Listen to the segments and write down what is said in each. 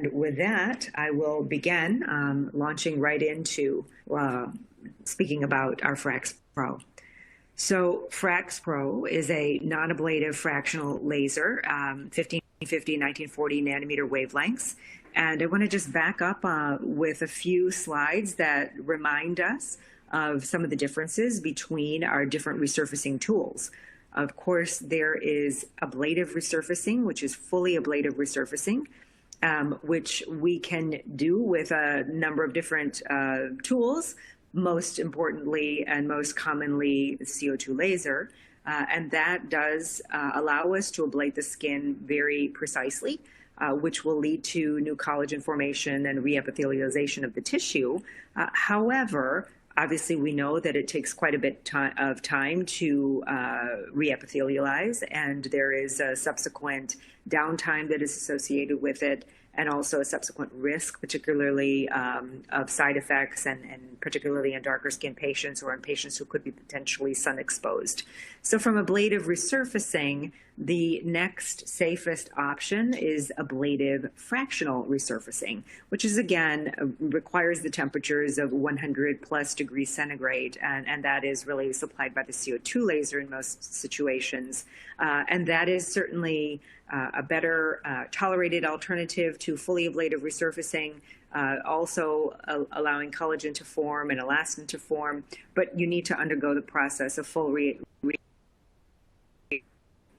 And with that, I will begin launching right into speaking about our Frax Pro. So Frax Pro is a non-ablative fractional laser, 1550, 1940 nanometer wavelengths. And I want to just back up with a few slides that remind us of some of the differences between our different resurfacing tools. Of course, there is ablative resurfacing, which is fully ablative resurfacing, which we can do with a number of different tools, most importantly and most commonly the CO2 laser. And that does allow us to ablate the skin very precisely, which will lead to new collagen formation and reepithelialization of the tissue. However, obviously, we know that it takes quite a bit of time to reepithelialize, and there is a subsequent downtime that is associated with it, and also a subsequent risk, particularly of side effects, and particularly in darker skin patients or in patients who could be potentially sun exposed. So from ablative resurfacing, the next safest option is ablative fractional resurfacing, which is, again, requires the temperatures of 100 plus degrees centigrade, and that is really supplied by the CO2 laser in most situations. And that is certainly a better tolerated alternative to fully ablative resurfacing, also allowing collagen to form and elastin to form, but you need to undergo the process of full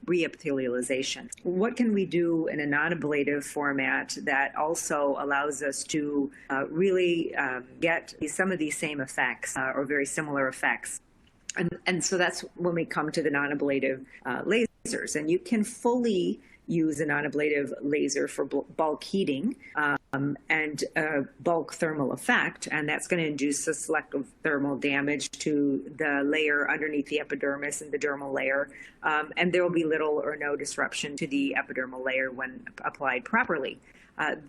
reepithelialization. What can we do in a non-ablative format that also allows us to really get some of these same effects or very similar effects? And so that's when we come to the non-ablative lasers. And you can fully use a non-ablative laser for bulk heating and bulk thermal effect, and that's going to induce a selective thermal damage to the layer underneath the epidermis and the dermal layer, and there will be little or no disruption to the epidermal layer when applied properly.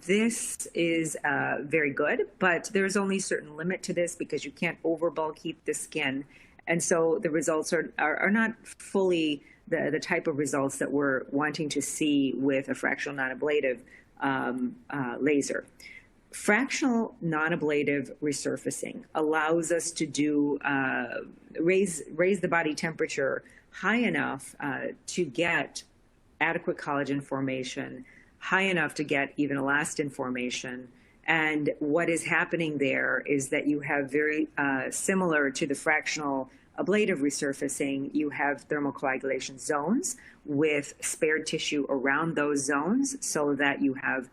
This is very good, but there's only a certain limit to this because you can't over bulk heat the skin, and so the results are not fully the type of results that we're wanting to see with a fractional non-ablative laser. Fractional non-ablative resurfacing allows us to do raise the body temperature high enough to get adequate collagen formation, high enough to get even elastin formation. And what is happening there is that you have very similar to the fractional ablative resurfacing, you have thermocoagulation zones with spared tissue around those zones so that you have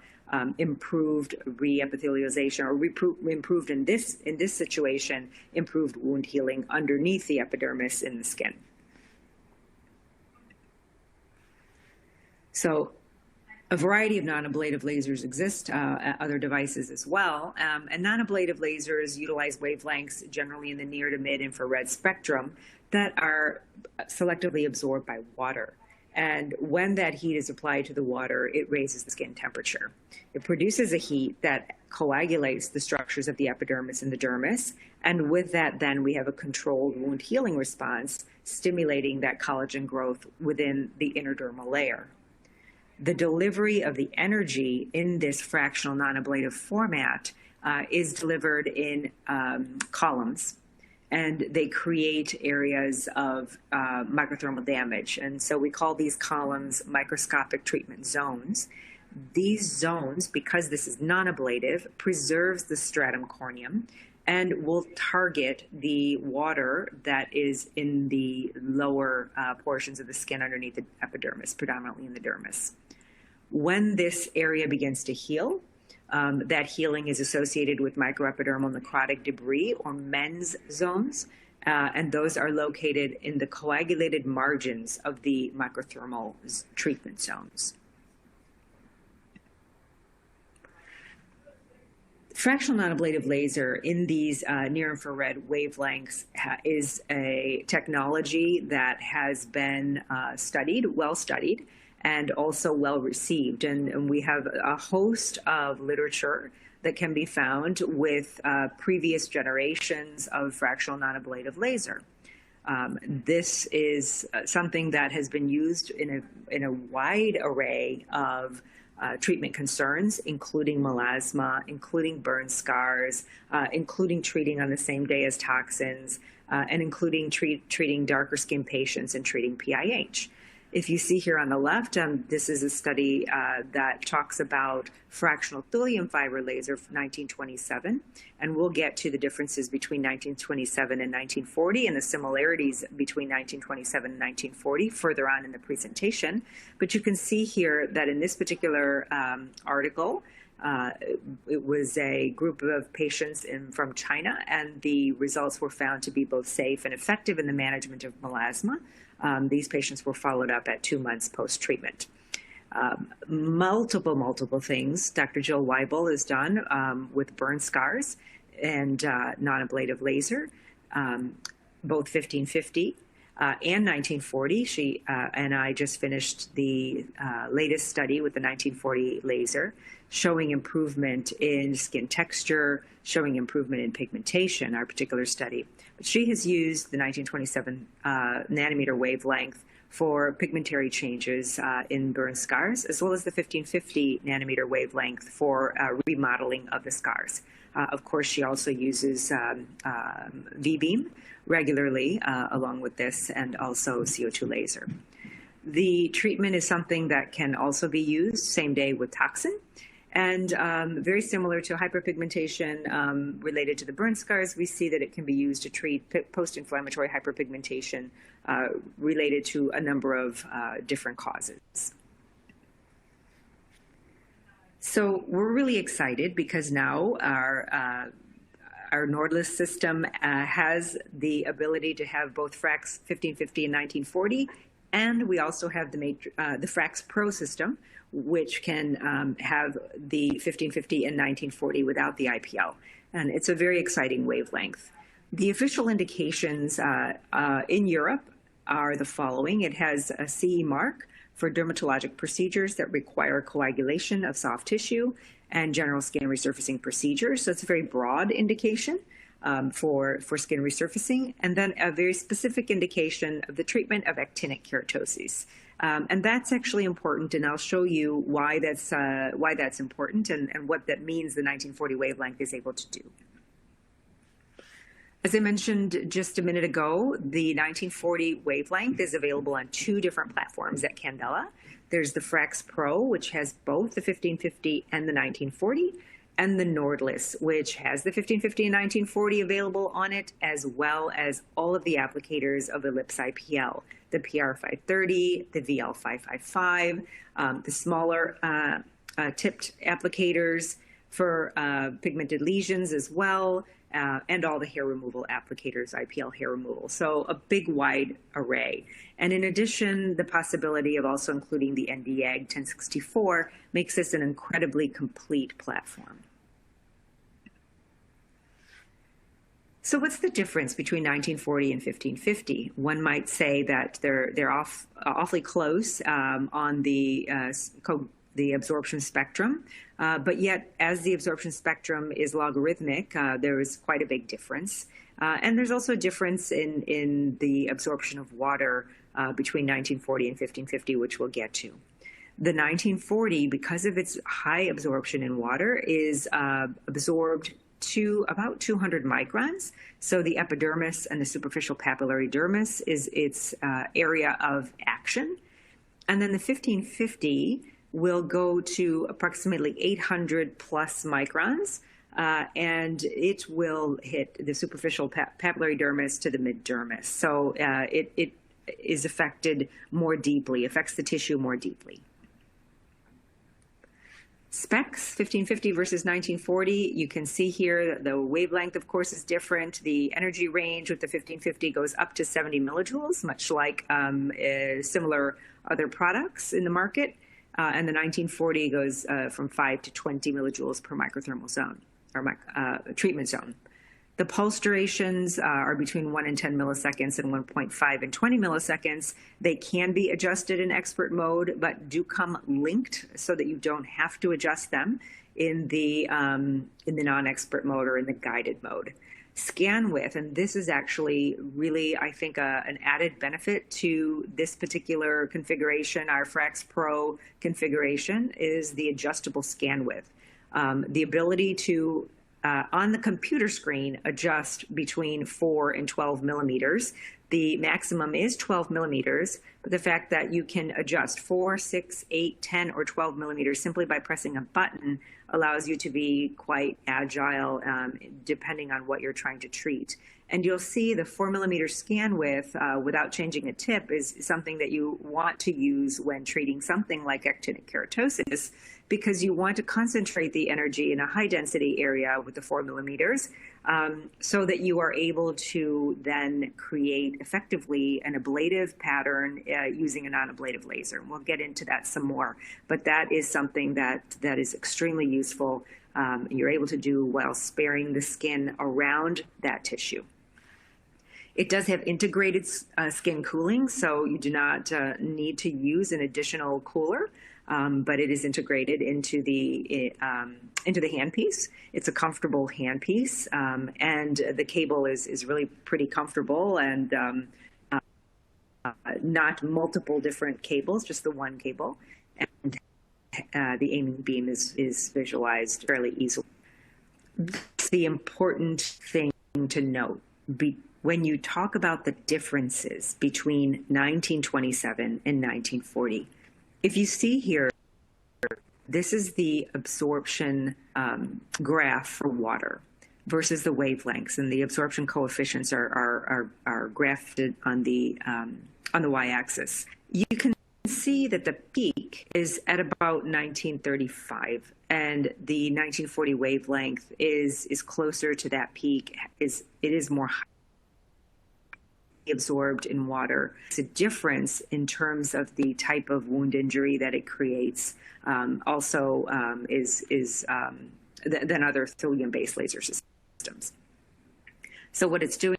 improved reepithelialization, or improved in this situation, improved wound healing underneath the epidermis in the skin. So a variety of non-ablative lasers exist, other devices as well, and non-ablative lasers utilize wavelengths generally in the near to mid-infrared spectrum that are selectively absorbed by water. And when that heat is applied to the water, it raises the skin temperature. It produces a heat that coagulates the structures of the epidermis and the dermis, and with that then we have a controlled wound healing response, stimulating that collagen growth within the innerdermal layer. The delivery of the energy in this fractional non-ablative format is delivered in columns, and they create areas of microthermal damage. And so we call these columns microscopic treatment zones. These zones, because this is non-ablative, preserves the stratum corneum and will target the water that is in the lower portions of the skin underneath the epidermis, predominantly in the dermis. When this area begins to heal, that healing is associated with microepidermal necrotic debris, or MENS zones, and those are located in the coagulated margins of the microthermal treatment zones. Fractional non-ablative laser in these near-infrared wavelengths is a technology that has been well studied, and also well received. And we have a host of literature that can be found with previous generations of fractional non-ablative laser. This is something that has been used in a wide array of treatment concerns, including melasma, including burn scars, including treating on the same day as toxins, and including treating darker skin patients and treating PIH. If you see here on the left, this is a study that talks about fractional thulium fiber laser from 1927, and we'll get to the differences between 1927 and 1940 and the similarities between 1927 and 1940 further on in the presentation. But you can see here that in this particular article, it was a group of patients from China, and the results were found to be both safe and effective in the management of melasma. These patients were followed up at 2 months post-treatment. Multiple things Dr. Jill Weibel has done with burn scars and non-ablative laser, both 1550 and 1940. She and I just finished the latest study with the 1940 laser, showing improvement in skin texture, showing improvement in pigmentation, our particular study. But she has used the 1927 nanometer wavelength for pigmentary changes in burn scars, as well as the 1550 nanometer wavelength for remodeling of the scars. Of course, she also uses V-beam regularly along with this, and also CO2 laser. The treatment is something that can also be used same day with toxin. And very similar to hyperpigmentation related to the burn scars, we see that it can be used to treat post-inflammatory hyperpigmentation related to a number of different causes. So we're really excited because now our Nordless system has the ability to have both Frax 1550 and 1940, and we also have the Frax Pro system, which can have the 1550 and 1940 without the IPL. And it's a very exciting wavelength. The official indications in Europe are the following. It has a CE mark for dermatologic procedures that require coagulation of soft tissue and general skin resurfacing procedures. So it's a very broad indication for skin resurfacing, and then a very specific indication of the treatment of actinic keratoses. And that's actually important, and I'll show you why that's important and what that means the 1940 wavelength is able to do. As I mentioned just a minute ago, the 1940 wavelength is available on 2 different platforms at Candela. There's the Frax Pro, which has both the 1550 and the 1940, and the Nordless, which has the 1550 and 1940 available on it, as well as all of the applicators of Ellipse IPL, the PR530, the VL555, the smaller tipped applicators for pigmented lesions as well, and all the hair removal applicators, IPL hair removal. So a big wide array. And in addition, the possibility of also including the Nd:YAG 1064 makes this an incredibly complete platform. So what's the difference between 1940 and 1550? One might say that they're awfully close on the absorption spectrum, but yet as the absorption spectrum is logarithmic, there is quite a big difference. And there's also a difference in the absorption of water between 1940 and 1550, which we'll get to. The 1940, because of its high absorption in water, is absorbed to about 200 microns. So the epidermis and the superficial papillary dermis is its area of action. And then the 1550 will go to approximately 800 plus microns, and it will hit the superficial papillary dermis to the mid-dermis. So it is affected more deeply, affects the tissue more deeply. Specs, 1550 versus 1940, you can see here the wavelength, of course, is different. The energy range with the 1550 goes up to 70 millijoules, much like similar other products in the market. And the 1940 goes from 5 to 20 millijoules per microthermal zone, or treatment zone. The pulse durations are between 1 and 10 milliseconds and 1.5 and 20 milliseconds. They can be adjusted in expert mode, but do come linked so that you don't have to adjust them in the non-expert mode or in the guided mode. scan width, and this is actually really, I think, an added benefit to this particular configuration, our Frax Pro configuration, is the adjustable scan width. The ability to, on the computer screen, adjust between 4 and 12 millimeters. The maximum is 12 millimeters, but the fact that you can adjust 4, 6, 8, 10, or 12 millimeters simply by pressing a button allows you to be quite agile depending on what you're trying to treat. And you'll see the 4 millimeter scan width without changing a tip is something that you want to use when treating something like actinic keratosis, because you want to concentrate the energy in a high density area with the 4 millimeters so that you are able to then create effectively an ablative pattern using a non-ablative laser. We'll get into that some more, but that is something that is extremely useful. You're able to do while sparing the skin around that tissue. It does have integrated skin cooling, so you do not need to use an additional cooler, but it is integrated into the handpiece. It's a comfortable handpiece, and the cable is really pretty comfortable, and not multiple different cables, just the one cable, and the aiming beam is visualized fairly easily. That's the important thing to note. When you talk about the differences between 1927 and 1940, if you see here, this is the absorption graph for water versus the wavelengths, and the absorption coefficients are graphed on the y-axis. You can see that the peak is at about 1935, and the 1940 wavelength is closer to that peak. It is more absorbed in water. It's a difference in terms of the type of wound injury that it creates. Also, than other thulium-based laser systems. So what it's doing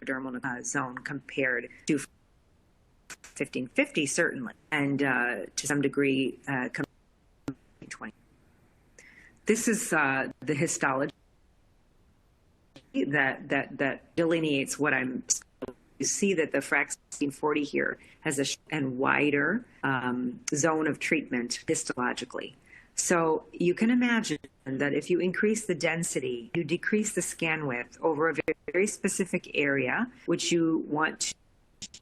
epidermal zone compared to 1550 certainly, and to some degree 2020. This is the histology that delineates what I'm. You see that the Frax 1540 here has a wider zone of treatment histologically. So you can imagine that if you increase the density, you decrease the scan width over a very specific area, which you want to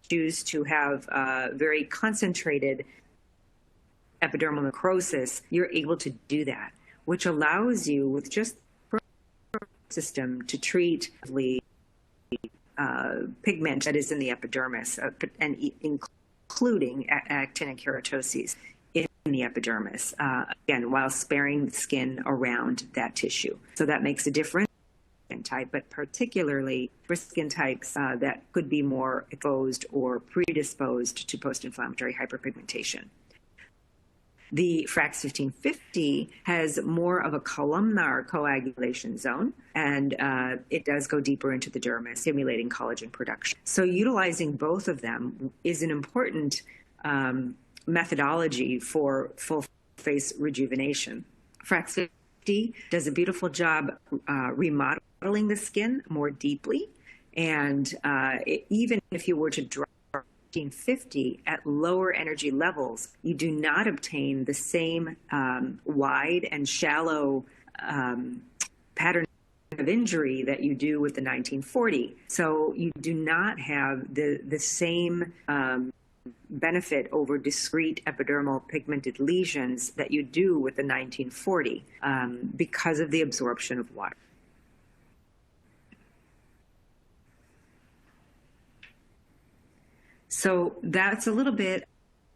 choose to have very concentrated epidermal necrosis, you're able to do that, which allows you with just the system to treat the pigment that is in the epidermis, and including actinic keratoses in the epidermis, again, while sparing the skin around that tissue. So that makes a difference in type, but particularly for skin types that could be more exposed or predisposed to post-inflammatory hyperpigmentation. The Frax 1550 has more of a columnar coagulation zone, and it does go deeper into the dermis, stimulating collagen production. So utilizing both of them is an important methodology for full face rejuvenation. Frax 50 does a beautiful job remodeling the skin more deeply, and even if you were to drop 1550 at lower energy levels, you do not obtain the same wide and shallow pattern of injury that you do with the 1940. So you do not have the same benefit over discrete epidermal pigmented lesions that you do with the 1940 because of the absorption of water. So that's a little bit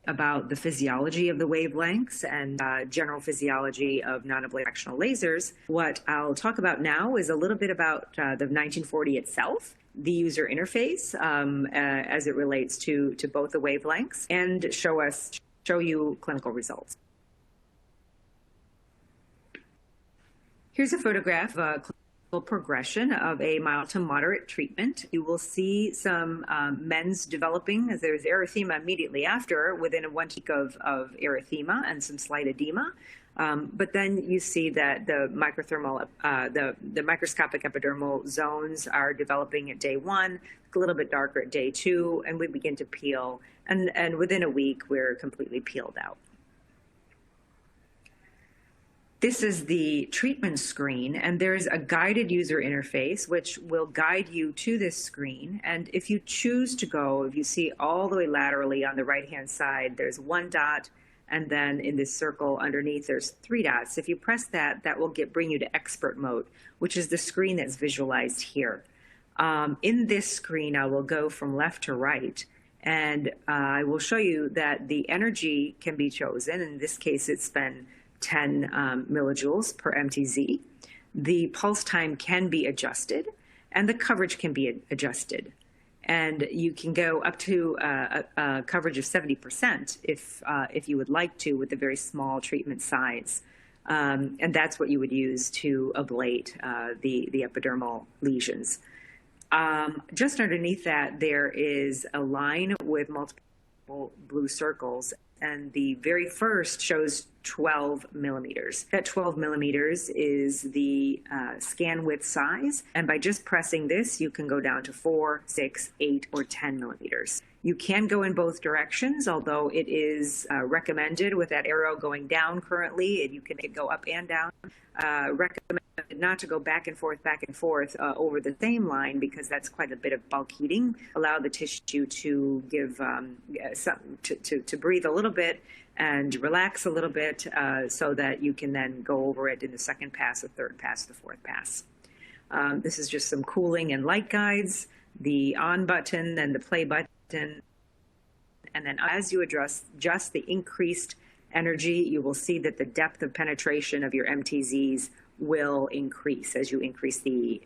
about the physiology of the wavelengths and general physiology of non-ablative fractional lasers. What I'll talk about now is a little bit about the 1940 itself, the user interface as it relates to both the wavelengths, and show you clinical results. Here's a photograph of a progression of a mild to moderate treatment. You will see some mens developing, as there's erythema immediately after, within 1 week of erythema and some slight edema. But then you see that the the microscopic epidermal zones are developing at day 1, a little bit darker at day 2, and we begin to peel. And within a week, we're completely peeled out. This is the treatment screen, and there's a guided user interface which will guide you to this screen. And if you choose to go, if you see all the way laterally on the right-hand side, there's 1 dot, and then in this circle underneath, there's 3 dots. If you press that, that will bring you to expert mode, which is the screen that's visualized here. In this screen, I will go from left to right, and I will show you that the energy can be chosen. In this case, it's been 10 millijoules per MTZ. The pulse time can be adjusted, and the coverage can be adjusted. And you can go up to a coverage of 70% if you would like to, with a very small treatment size. And that's what you would use to ablate the epidermal lesions. Just underneath that, there is a line with multiple blue circles, and the very first shows 12 millimeters. That 12 millimeters is the scan width size, and by just pressing this, you can go down to 4, 6, 8, or 10 millimeters. You can go in both directions, although it is recommended with that arrow going down currently, and you can go up and down. Recommended not to go back and forth over the same line, because that's quite a bit of bulk heating. Allow the tissue to give to breathe a little bit and relax a little bit, so that you can then go over it in the 2nd pass, the 3rd pass, the 4th pass. This is just some cooling and light guides, the on button and the play button. And then as you adjust the increased energy, you will see that the depth of penetration of your MTZs will increase as you increase the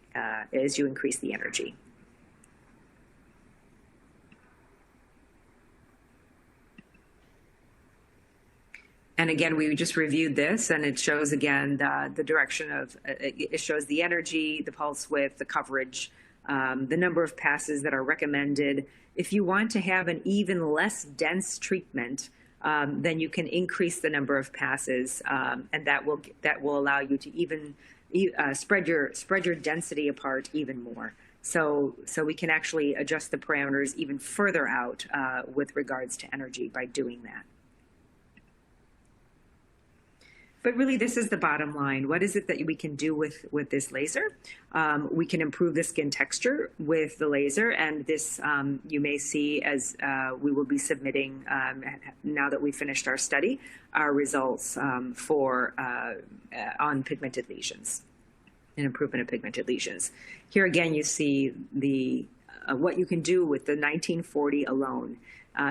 energy. And again, we just reviewed this, and it shows again the direction of, it shows the energy, the pulse width, the coverage, the number of passes that are recommended. If you want to have an even less dense treatment, then you can increase the number of passes, and that will allow you to even spread your density apart even more. So we can actually adjust the parameters even further out with regards to energy by doing that. But really, this is the bottom line. What is it that we can do with this laser? We can improve the skin texture with the laser, and this you may see as we will be submitting, now that we finished our study, our results on pigmented lesions, an improvement of pigmented lesions. Here again, you see the what you can do with the 1940 alone.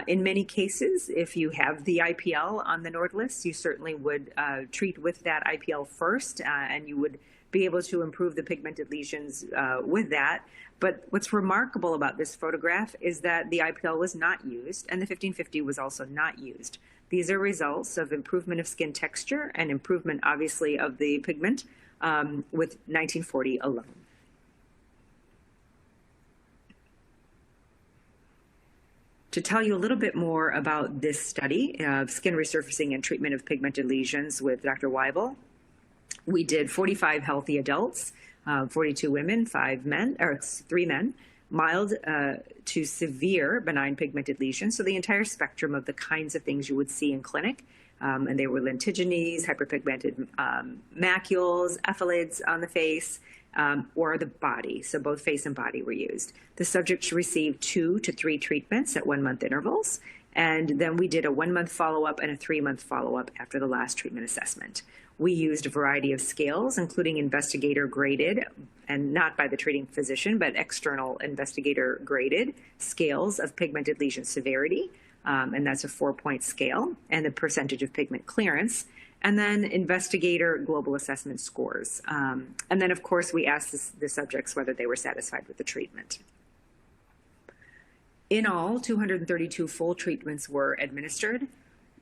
In many cases, if you have the IPL on the NORD list, you certainly would treat with that IPL first, and you would be able to improve the pigmented lesions with that. But what's remarkable about this photograph is that the IPL was not used, and the 1550 was also not used. These are results of improvement of skin texture and improvement, obviously, of the pigment with 1940 alone. To tell you a little bit more about this study of skin resurfacing and treatment of pigmented lesions with Dr. Weibel, we did 45 healthy adults, 42 women, 3 men, mild to severe benign pigmented lesions, so the entire spectrum of the kinds of things you would see in clinic. And they were lentigines, hyperpigmented macules, ephelids on the face, or the body. So both face and body were used. The subjects received 2 to 3 treatments at 1-month intervals. And then we did a 1-month follow-up and a 3-month follow-up after the last treatment assessment. We used a variety of scales, including investigator-graded, and not by the treating physician, but external investigator-graded scales of pigmented lesion severity. And that's a 4-point scale, and the percentage of pigment clearance, and then investigator global assessment scores. And then, of course, we asked the subjects whether they were satisfied with the treatment. In all, 232 full treatments were administered.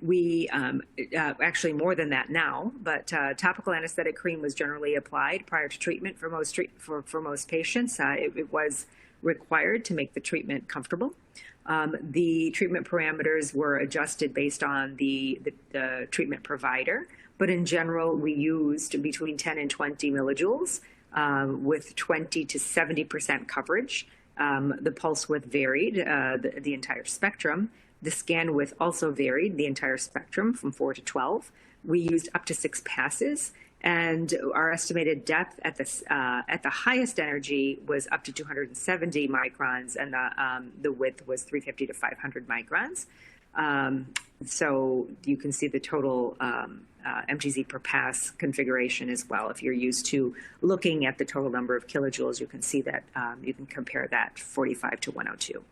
We actually more than that now, but topical anesthetic cream was generally applied prior to treatment for most patients. It was required to make the treatment comfortable. The treatment parameters were adjusted based on the treatment provider, but in general, we used between 10 and 20 millijoules with 20 to 70% coverage. The pulse width varied the entire spectrum. The scan width also varied the entire spectrum from 4 to 12. We used up to 6 passes, and our estimated depth at the highest energy was up to 270 microns, and the width was 350 to 500 microns. So you can see the total MTZ per pass configuration as well. If you're used to looking at the total number of kilojoules, you can see that you can compare that 45 to 102.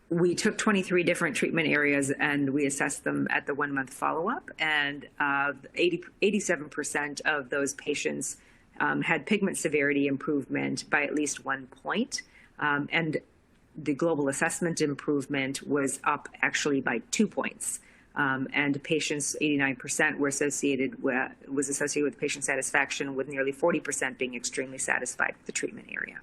We took 23 different treatment areas and we assessed them at the 1 month follow-up, and 87% of those patients had pigment severity improvement by at least 1 point, and the global assessment improvement was up actually by 2 points. And patients, 89% was associated with patient satisfaction, with nearly 40% being extremely satisfied with the treatment area.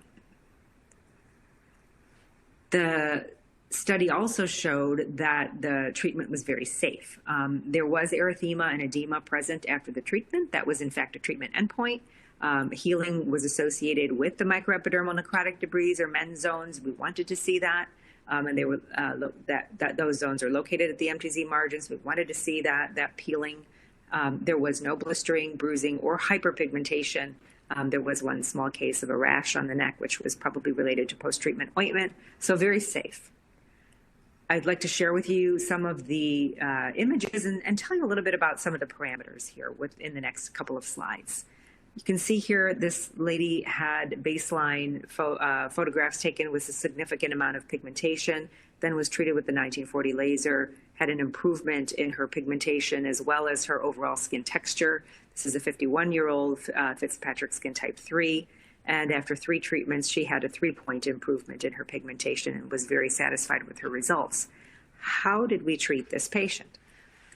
The study also showed that the treatment was very safe. There was erythema and edema present after the treatment. That was in fact a treatment endpoint. Healing was associated with the microepidermal necrotic debris or MENS zones. We wanted to see that, and they were that those zones are located at the MTZ margins. We wanted to see that peeling. There was no blistering, bruising, or hyperpigmentation. There was one small case of a rash on the neck, which was probably related to post-treatment ointment. So very safe. I'd like to share with you some of the images and tell you a little bit about some of the parameters here within the next couple of slides. You can see here this lady had baseline photographs taken with a significant amount of pigmentation, then was treated with the 1940 laser, had an improvement in her pigmentation as well as her overall skin texture. This is a 51-year-old Fitzpatrick skin type 3. And after 3 treatments, she had a 3-point improvement in her pigmentation and was very satisfied with her results. How did we treat this patient?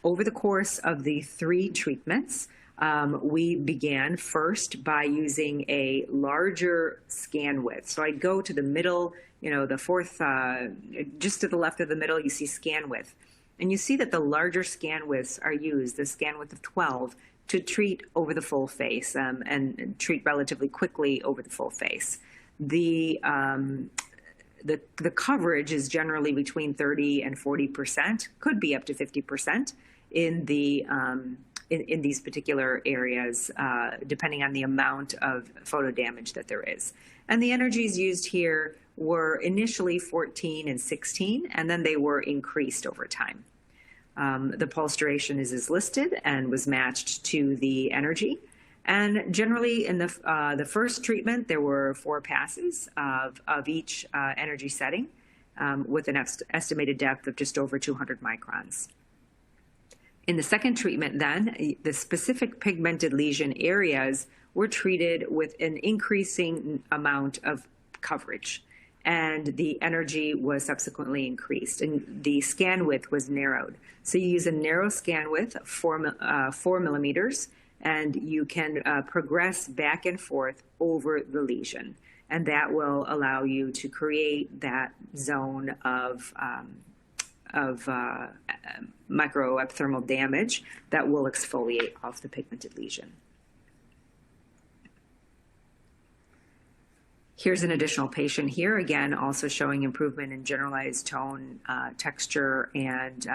Over the course of the 3 treatments, we began first by using a larger scan width. So I'd go to the middle, the fourth, just to the left of the middle, you see scan width. And you see that the larger scan widths are used, the scan width of 12, to treat over the full face and treat relatively quickly over the full face. The coverage is generally between 30 and 40%, could be up to 50% in these particular areas, depending on the amount of photo damage that there is. And the energies used here were initially 14 and 16, and then they were increased over time. The pulse duration is listed and was matched to the energy. And generally in the first treatment, there were 4 passes of each energy setting with an estimated depth of just over 200 microns. In the second treatment then, the specific pigmented lesion areas were treated with an increasing amount of coverage, and the energy was subsequently increased, and the scan width was narrowed. So you use a narrow scan width of 4 millimeters, and you can progress back and forth over the lesion, and that will allow you to create that zone of microepithermal damage that will exfoliate off the pigmented lesion. Here's an additional patient here, again, also showing improvement in generalized tone, texture, and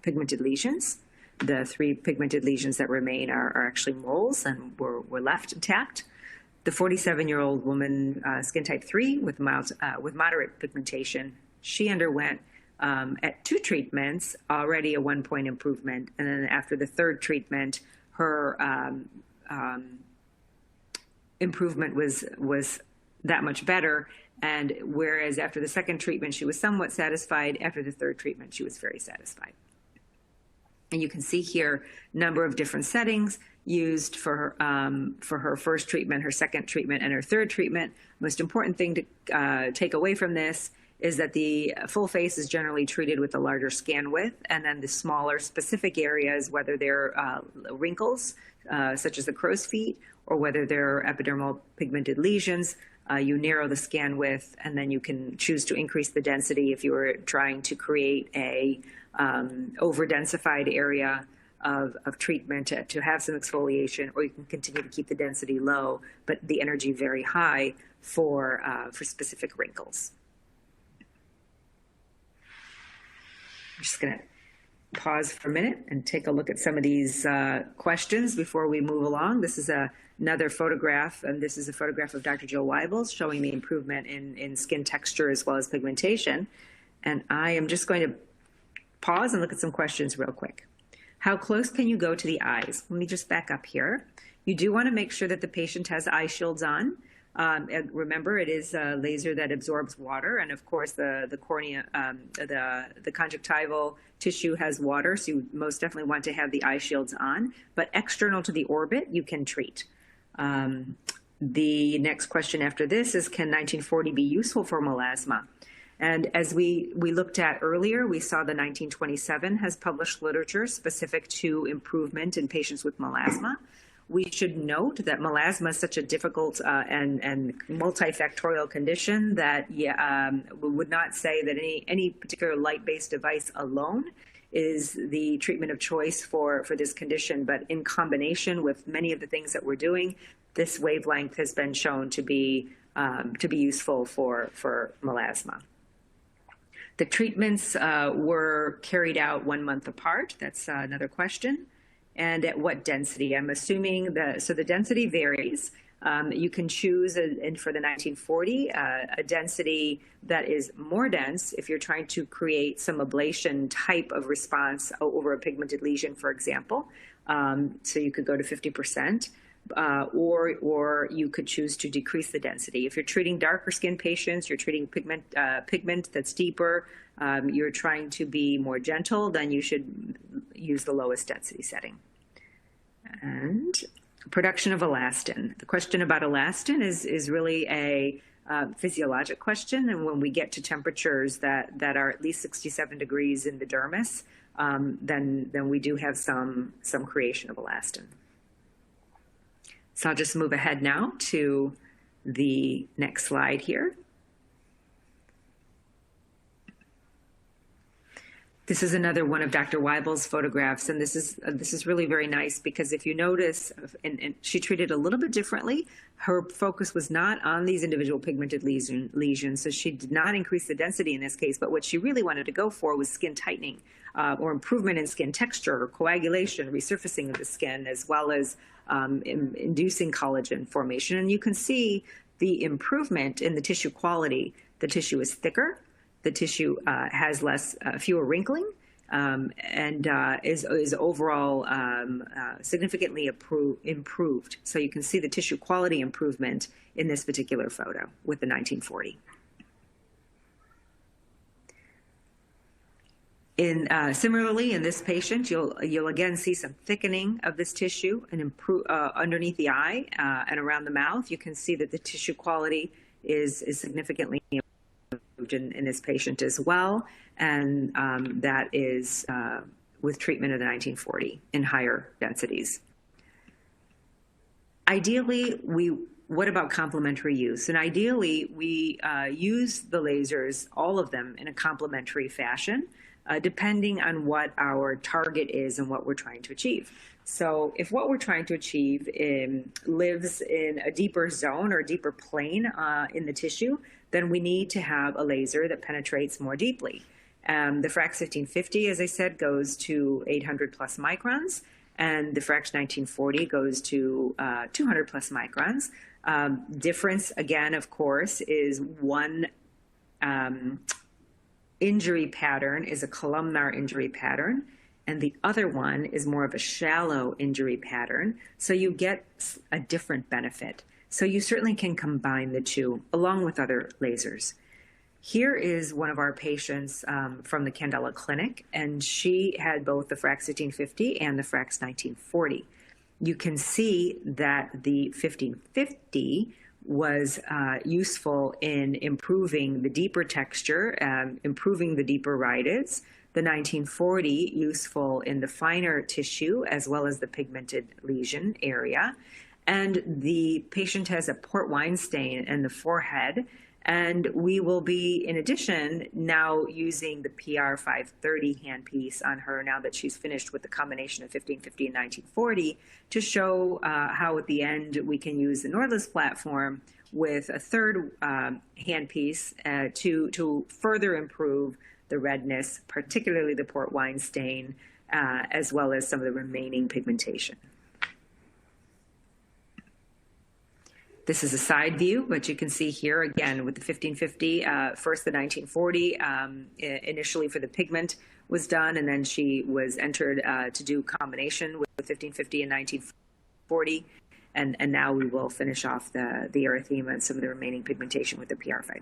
pigmented lesions. The 3 pigmented lesions that remain are actually moles and were left intact. The 47-year-old woman, skin type 3 with moderate pigmentation, she underwent at 2 treatments already a 1-point improvement, and then after the 3rd treatment, her improvement was that much better, and whereas after the 2nd treatment she was somewhat satisfied, after the 3rd treatment she was very satisfied. And you can see here number of different settings used for her first treatment, her 2nd treatment, and her 3rd treatment. Most important thing to take away from this is that the full face is generally treated with a larger scan width, and then the smaller specific areas, whether they're wrinkles, such as the crow's feet, or whether they're epidermal pigmented lesions, you narrow the scan width, and then you can choose to increase the density if you were trying to create a over-densified area of treatment to have some exfoliation, or you can continue to keep the density low, but the energy very high for specific wrinkles. I'm just going to pause for a minute and take a look at some of these questions before we move along. This is another photograph, and this is a photograph of Dr. Jill Weibels showing the improvement in skin texture as well as pigmentation. And I am just going to pause and look at some questions real quick. How close can you go to the eyes? Let me just back up here. You do want to make sure that the patient has eye shields on. And remember, it is a laser that absorbs water, and of course the cornea, the conjunctival tissue has water, so you most definitely want to have the eye shields on. But external to the orbit, you can treat. The next question after this is, can 1940 be useful for melasma? And as we looked at earlier, we saw the 1927 has published literature specific to improvement in patients with melasma. We should note that melasma is such a difficult and multifactorial condition that we would not say that any particular light-based device alone is the treatment of choice for this condition. But in combination with many of the things that we're doing, this wavelength has been shown to be useful for melasma. The treatments were carried out 1 month apart. That's another question. And at what density? I'm assuming so the density varies. You can choose, for the 1940, a density that is more dense if you're trying to create some ablation type of response over a pigmented lesion, for example. So you could go to 50%, or you could choose to decrease the density. If you're treating darker skin patients, you're treating pigment that's deeper, you're trying to be more gentle, then you should use the lowest density setting. And production of elastin. The question about elastin is really a physiologic question, and when we get to temperatures that are at least 67 degrees in the dermis, then we do have some creation of elastin. So I'll just move ahead now to the next slide here. This is another one of Dr. Weibels' photographs, and this is really very nice because if you notice, and she treated a little bit differently. Her focus was not on these individual pigmented lesions, so she did not increase the density in this case, but what she really wanted to go for was skin tightening or improvement in skin texture, or coagulation, resurfacing of the skin, as well as inducing collagen formation. And you can see the improvement in the tissue quality. The tissue is thicker. The tissue has fewer wrinkling, and is overall significantly improved. So you can see the tissue quality improvement in this particular photo with the 1940. Similarly, in this patient, you'll again see some thickening of this tissue and underneath the eye and around the mouth. You can see that the tissue quality is significantly improved in this patient as well, and that is with treatment of the 1940 in higher densities. Ideally, what about complementary use? And ideally, we use the lasers, all of them, in a complementary fashion, depending on what our target is and what we're trying to achieve. So if what we're trying to achieve lives in a deeper zone or deeper plane in the tissue, then we need to have a laser that penetrates more deeply. The Frax 1550, as I said, goes to 800 plus microns, and the Frax 1940 goes to 200 plus microns. Difference, again, of course, is one injury pattern is a columnar injury pattern, and the other one is more of a shallow injury pattern. So you get a different benefit. So you certainly can combine the two along with other lasers. Here is one of our patients from the Candela Clinic, and she had both the Frax 1550 and the Frax 1940. You can see that the 1550 was useful in improving the deeper texture, improving the deeper rhytids. The 1940 useful in the finer tissue as well as the pigmented lesion area. And the patient has a port wine stain in the forehead. And we will be, in addition, now using the PR530 handpiece on her now that she's finished with the combination of 1550 and 1940 to show how at the end we can use the Nordless platform with a third handpiece to further improve the redness, particularly the port wine stain, as well as some of the remaining pigmentation. This is a side view, but you can see here again with the 1550, first the 1940, initially for the pigment was done, and then she was entered to do combination with 1550 and 1940, and now we will finish off the erythema and some of the remaining pigmentation with the PR5.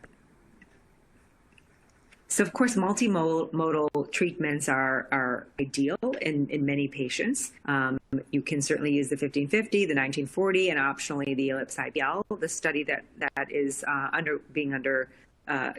So, of course, multimodal treatments are ideal in many patients. You can certainly use the 1550, the 1940, and optionally the Ellipse IPL. The study that is being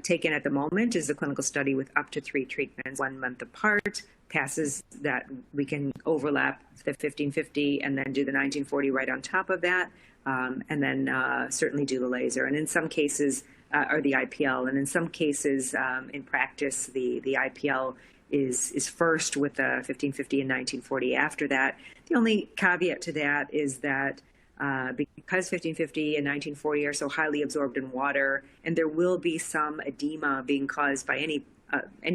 taken at the moment is a clinical study with up to 3 treatments, 1 month apart, passes that we can overlap the 1550 and then do the 1940 right on top of that, and then certainly do the laser. And in some cases, or the IPL, and in some cases in practice, the IPL is first with the 1550 and 1940 after that. The only caveat to that is that because 1550 and 1940 are so highly absorbed in water, and there will be some edema being caused by any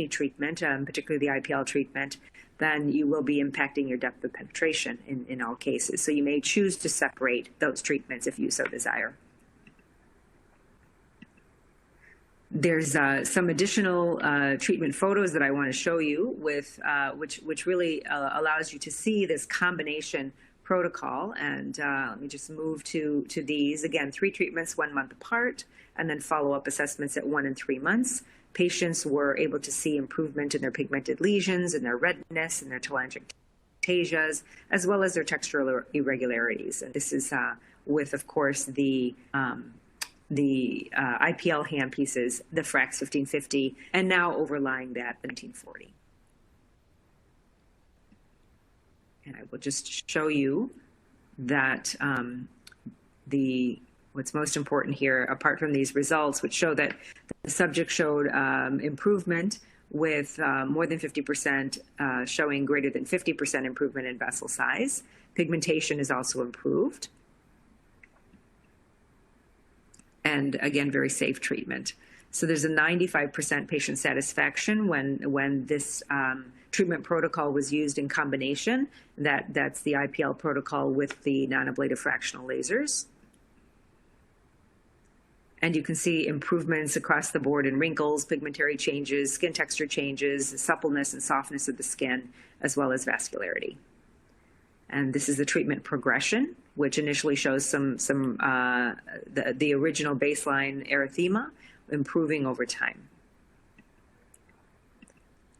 treatment, particularly the IPL treatment, then you will be impacting your depth of penetration in all cases. So you may choose to separate those treatments if you so desire. There's some additional treatment photos that I want to show you with which really allows you to see this combination protocol. And let me just move to these. Again, 3 treatments 1 month apart, and then follow-up assessments at 1 and 3 months. Patients were able to see improvement in their pigmented lesions, in their redness, in their telangiectasias, as well as their textural irregularities. And this is with, of course, the IPL handpieces, the Frax 1550, and now overlying that, the 1940. And I will just show you that what's most important here, apart from these results, which show that the subject showed improvement with more than 50% showing greater than 50% improvement in vessel size. Pigmentation is also improved. And again, very safe treatment. So there's a 95% patient satisfaction when this treatment protocol was used in combination. That's the IPL protocol with the non-ablative fractional lasers. And you can see improvements across the board in wrinkles, pigmentary changes, skin texture changes, suppleness and softness of the skin, as well as vascularity. And this is the treatment progression, which initially shows the original baseline erythema improving over time.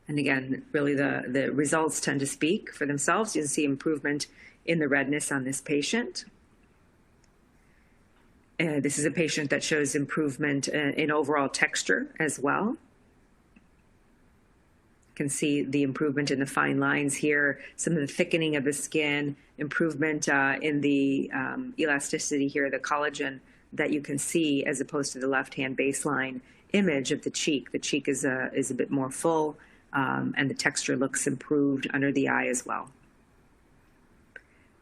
And again, really the results tend to speak for themselves. You can see improvement in the redness on this patient. This is a patient that shows improvement in overall texture as well. You can see the improvement in the fine lines here, some of the thickening of the skin, improvement in the elasticity here, the collagen that you can see as opposed to the left-hand baseline image of the cheek. The cheek is a bit more full, and the texture looks improved under the eye as well.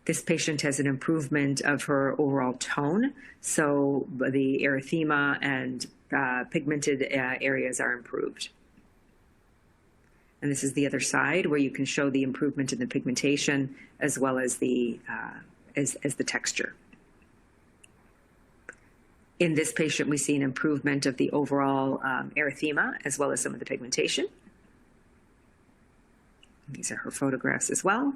This patient has an improvement of her overall tone, so the erythema and pigmented areas are improved. And this is the other side where you can show the improvement in the pigmentation as well as the texture. In this patient, we see an improvement of the overall erythema as well as some of the pigmentation. These are her photographs as well.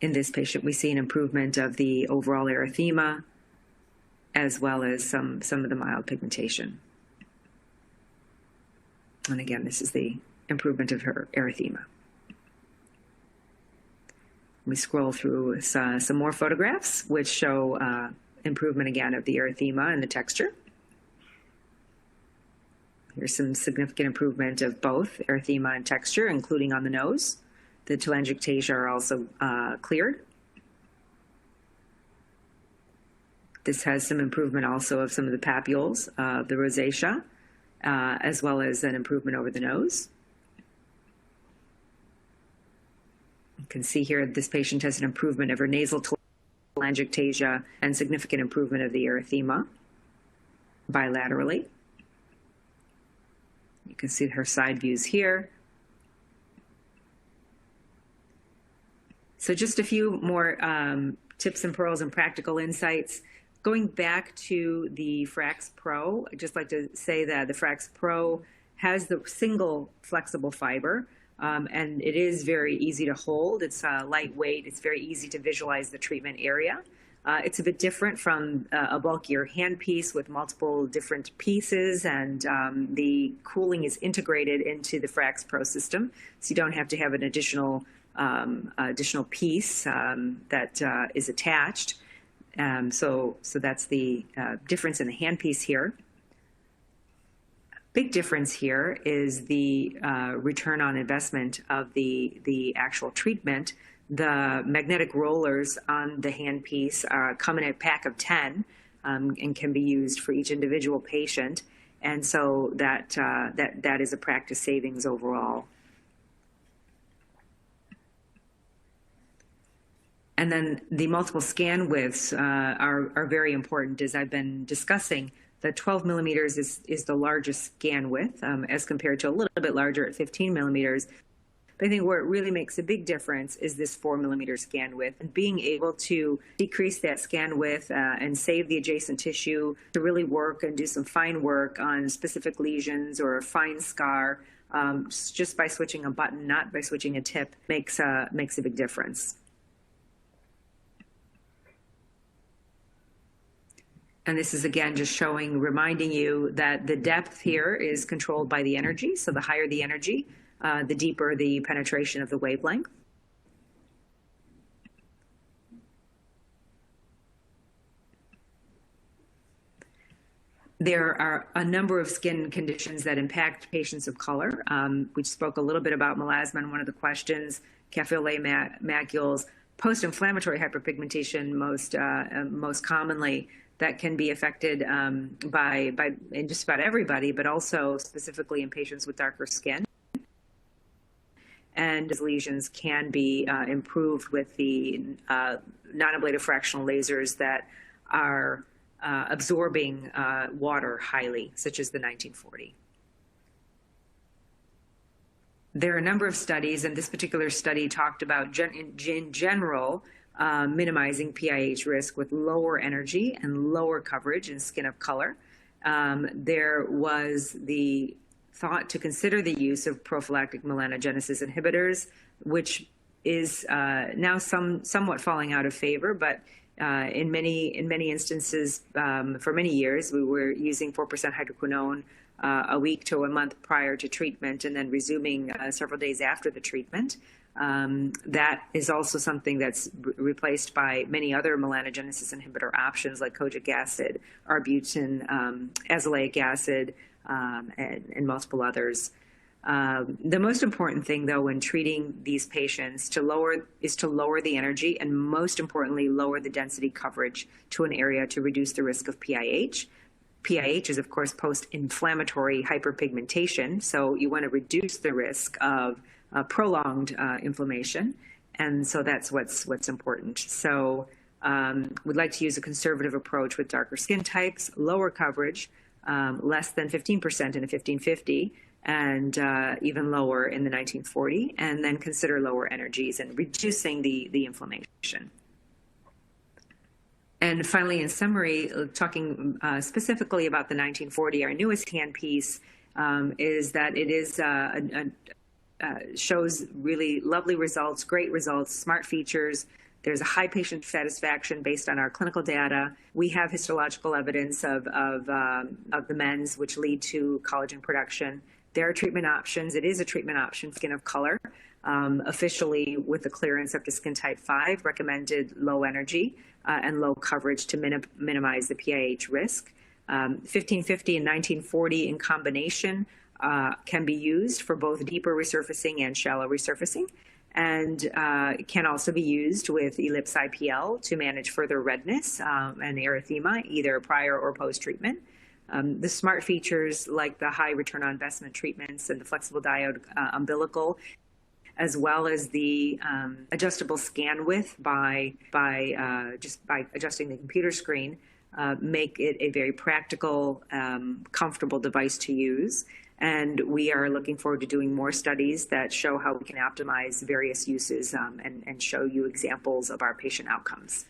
In this patient, we see an improvement of the overall erythema as well as some of the mild pigmentation. And again, this is the improvement of her erythema. We scroll through some more photographs which show improvement again of the erythema and the texture. Here's some significant improvement of both erythema and texture, including on the nose. The telangiectasia are also cleared. This has some improvement also of some of the papules, the rosacea, as well as an improvement over the nose. You can see here this patient has an improvement of her nasal telangiectasia and significant improvement of the erythema bilaterally. You can see her side views here. So just a few more tips and pearls and practical insights. Going back to the Frax Pro, I'd just like to say that the Frax Pro has the single flexible fiber, and it is very easy to hold. It's lightweight. It's very easy to visualize the treatment area. It's a bit different from a bulkier handpiece with multiple different pieces, and the cooling is integrated into the Frax Pro system, so you don't have to have an additional piece that is attached. So that's the difference in the handpiece here. Big difference here is the return on investment of the actual treatment. The magnetic rollers on the handpiece come in a pack of 10 and can be used for each individual patient, and so that is a practice savings overall. And then the multiple scan widths are very important, as I've been discussing. The 12 millimeters is the largest scan width as compared to a little bit larger at 15 millimeters. But I think where it really makes a big difference is this 4 millimeter scan width, and being able to decrease that scan width and save the adjacent tissue to really work and do some fine work on specific lesions or a fine scar just by switching a button, not by switching a tip, makes a big difference. And this is, again, just reminding you that the depth here is controlled by the energy. So the higher the energy, the deeper the penetration of the wavelength. There are a number of skin conditions that impact patients of color. We spoke a little bit about melasma in one of the questions, café au lait macules, post-inflammatory hyperpigmentation most commonly. That can be affected by in just about everybody, but also specifically in patients with darker skin. And these lesions can be improved with the non-ablative fractional lasers that are absorbing water highly, such as the 1940. There are a number of studies, and this particular study talked about, in general, minimizing PIH risk with lower energy and lower coverage in skin of color. There was the thought to consider the use of prophylactic melanogenesis inhibitors, which is now somewhat falling out of favor, but in many instances, for many years, we were using 4% hydroquinone a week to a month prior to treatment, and then resuming several days after the treatment. That is also something that's replaced by many other melanogenesis inhibitor options like kojic acid, arbutin, azelaic acid, and multiple others. The most important thing, though, when treating these patients is to lower the energy, and most importantly, lower the density coverage to an area to reduce the risk of PIH. PIH is, of course, post-inflammatory hyperpigmentation, so you want to reduce the risk of prolonged inflammation, and so that's what's important. So we'd like to use a conservative approach with darker skin types, lower coverage, less than 15% in a 1550, and even lower in the 1940, and then consider lower energies and reducing the inflammation. And finally, in summary, talking specifically about the 1940, our newest handpiece, is that it is shows really lovely results, great results, smart features. There's a high patient satisfaction based on our clinical data. We have histological evidence of the mens, which lead to collagen production. There are treatment options. It is a treatment option, skin of color. officially with the clearance up to skin type 5, recommended low energy and low coverage to minimize the PIH risk. 1550 and 1940 in combination can be used for both deeper resurfacing and shallow resurfacing, and it can also be used with Ellipse IPL to manage further redness and erythema, either prior or post-treatment. The smart features like the high return on investment treatments and the flexible diode umbilical, as well as the adjustable scan width just by adjusting the computer screen, make it a very practical, comfortable device to use. And we are looking forward to doing more studies that show how we can optimize various uses and show you examples of our patient outcomes.